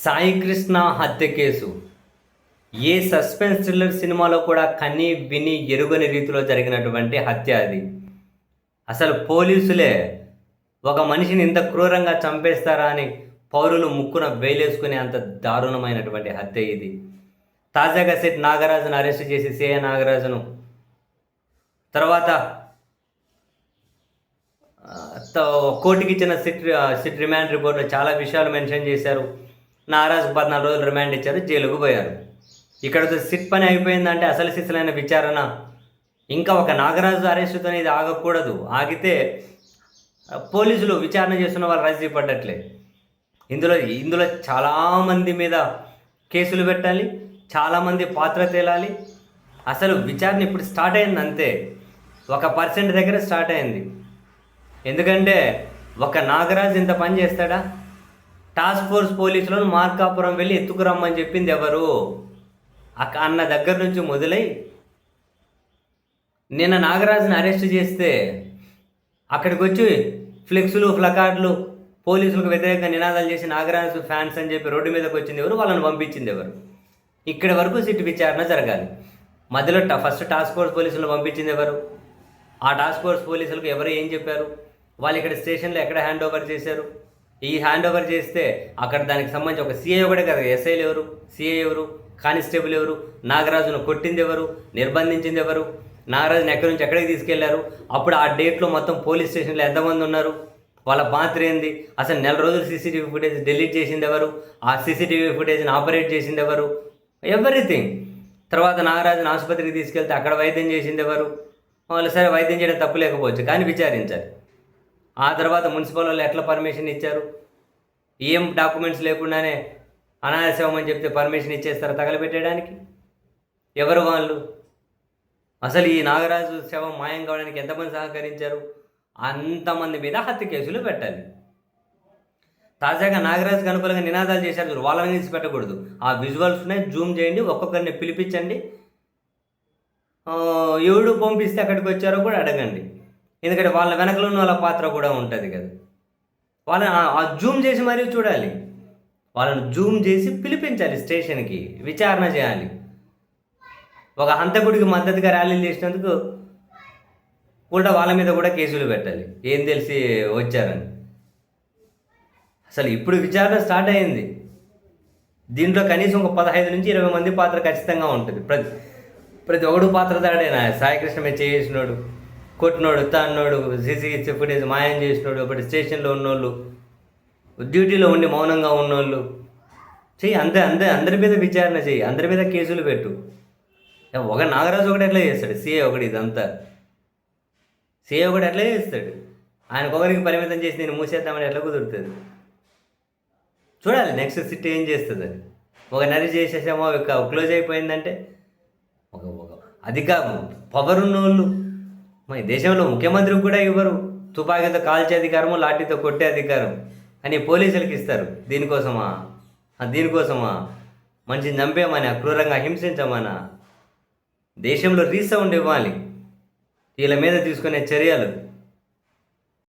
సాయి కృష్ణ హత్య కేసు ఏ suspense thriller సినిమాలో కూడా కని విని ఎరుగని రీతిలో జరిగినటువంటి హత్య అది. అసలు పోలీసులే ఒక మనిషిని ఇంత క్రూరంగా చంపేస్తారా అని పౌరులు ముక్కున వేలేసుకునే అంత దారుణమైనటువంటి హత్య ఇది. తాజాగా సిట్ నాగరాజును అరెస్ట్ చేసి సిఐ నాగరాజును తర్వాత కోర్టుకి ఇచ్చిన సిట్ రిమాండ్ రిపోర్ట్లో చాలా విషయాలు మెన్షన్ చేశారు. నాగరాజు 14 రోజులు రిమాండ్ ఇచ్చారు, జైలుకు పోయారు. ఇక్కడతో సిట్ పని అయిపోయిందంటే అసలు సిసలైన విచారణ ఇంకా ఒక నాగరాజు అరెస్టుతో ఇది ఆగకూడదు. ఆగితే పోలీసులు విచారణ చేస్తున్న వాళ్ళు రాజీ పడ్డట్లే. ఇందులో చాలామంది మీద కేసులు పెట్టాలి, చాలామంది పాత్ర తేలాలి. అసలు విచారణ ఇప్పుడు స్టార్ట్ అయింది, అంతే 1% దగ్గర స్టార్ట్ అయింది. ఎందుకంటే ఒక నాగరాజు ఇంత పని చేస్తాడా? టాస్క్ ఫోర్స్ పోలీసులను మార్కాపురం వెళ్ళి ఎత్తుకురమ్మని చెప్పింది ఎవరు? అన్న దగ్గర నుంచి మొదలై నిన్న నాగరాజుని అరెస్ట్ చేస్తే అక్కడికి వచ్చి ఫ్లెక్సులు ప్లకార్డులు పోలీసులకు వ్యతిరేకంగా నినాదాలు చేసి నాగరాజు ఫ్యాన్స్ అని చెప్పి రోడ్డు మీదకి వచ్చింది ఎవరు? వాళ్ళని పంపించింది ఎవరు? ఇక్కడి వరకు సిట్ విచారణ జరగాలి. మధ్యలో ఫస్ట్ టాస్క్ ఫోర్స్ పోలీసులను పంపించింది ఎవరు? ఆ టాస్క్ ఫోర్స్ పోలీసులకు ఎవరు ఏం చెప్పారు? వాళ్ళు ఇక్కడ స్టేషన్లో ఎక్కడ హ్యాండ్ ఓవర్ చేశారు? ఈ హ్యాండ్ ఓవర్ చేస్తే అక్కడ దానికి సంబంధించి ఒక సిఐ ఒకటే కదా, ఎస్ఐలు ఎవరు, సిఐ ఎవరు, కానిస్టేబుల్ ఎవరు, నాగరాజును కొట్టింది ఎవరు, నిర్బంధించింది ఎవరు, నాగరాజుని ఎక్కడి నుంచి ఎక్కడికి తీసుకెళ్లారు, అప్పుడు ఆ డేట్లో మొత్తం పోలీస్ స్టేషన్లో ఎంతమంది ఉన్నారు, వాళ్ళ పాత్ర ఏంది, అసలు నెల రోజులు సీసీటీవీ ఫుటేజ్ డిలీట్ చేసింది ఎవరు, ఆ సీసీటీవీ ఫుటేజ్ని ఆపరేట్ చేసింది ఎవరు, ఎవ్రీథింగ్. తర్వాత నాగరాజుని ఆసుపత్రికి తీసుకెళ్తే అక్కడ వైద్యం చేసింది ఎవరు? వాళ్ళు సరే వైద్యం చేయడం తప్పు లేకపోవచ్చు, కానీ విచారించాలి. ఆ తర్వాత మున్సిపల్ వాళ్ళు ఎట్లా పర్మిషన్ ఇచ్చారు? ఏం డాక్యుమెంట్స్ లేకుండానే అనాథశవం అని చెప్తే పర్మిషన్ ఇచ్చేస్తారు తగలబెట్టడానికి? ఎవరు వాళ్ళు? అసలు ఈ నాగరాజు శవం మాయం కావడానికి ఎంతమంది సహకరించారు? అంతమంది మీద హత్య కేసులు పెట్టాలి. తాజాగా నాగరాజుకి అనుకూలంగా నినాదాలు చేశారు చూడు, వాళ్ళని తీసి పెట్టకూడదు. ఆ విజువల్స్నే జూమ్ చేయండి, ఒక్కొక్కరిని పిలిపించండి, ఎవడు పంపిస్తే అక్కడికి వచ్చారో కూడా అడగండి. ఎందుకంటే వాళ్ళ వెనకలో ఉన్న వాళ్ళ పాత్ర కూడా ఉంటుంది కదా. వాళ్ళని ఆ జూమ్ చేసి మరీ చూడాలి, వాళ్ళని జూమ్ చేసి పిలిపించాలి, స్టేషన్కి విచారణ చేయాలి. ఒక హంతకుడికి మద్దతుగా ర్యాలీలు చేసినందుకు ఉల్టా వాళ్ళ మీద కూడా కేసులు పెట్టాలి, ఏం తెలిసి వచ్చారని. అసలు ఇప్పుడు విచారణ స్టార్ట్ అయింది. దీంట్లో కనీసం ఒక 15 నుంచి 20 మంది పాత్ర ఖచ్చితంగా ఉంటుంది. ప్రతి ఒక్కడు పాత్రధారుడేనా? సాయికృష్ణ మీద చేసినోడు, కొట్టినోడు, తాన్నోడు, సీసీ ఫుటేజ్ మాయం చేసినోడు, ఒకటి స్టేషన్లో ఉన్నోళ్ళు, డ్యూటీలో ఉండి మౌనంగా ఉన్నోళ్ళు చెయ్యి. అందరి మీద విచారణ చెయ్యి, అందరి మీద కేసులు పెట్టు. ఒక నాగరాజు ఒకటి ఎట్లా చేస్తాడు? సిఏ ఒకటి ఇదంతా సిఏ ఒకటి ఎట్లా చేస్తాడు? ఆయనకొకరికి పరిమితం చేసి నేను మూసేద్దామని ఎట్లా కుదురుతుంది? చూడాలి నెక్స్ట్ సిట్ ఏం చేస్తుంది. అది ఒక నరి చేసేసామో క్లోజ్ అయిపోయిందంటే ఒక అధికారం పవర్ ఉన్నోళ్ళు మన దేశంలో ముఖ్యమంత్రికి కూడా ఇవ్వరు. తుపాకీతో కాల్చే అధికారము, లాఠీతో కొట్టే అధికారం అని పోలీసులకు ఇస్తారు. దీనికోసమా మనిషిని చంపేమని, క్రూరంగా హింసించమనా? దేశంలో రీసౌండ్ ఇవ్వాలి వీళ్ళ మీద తీసుకునే చర్యలు.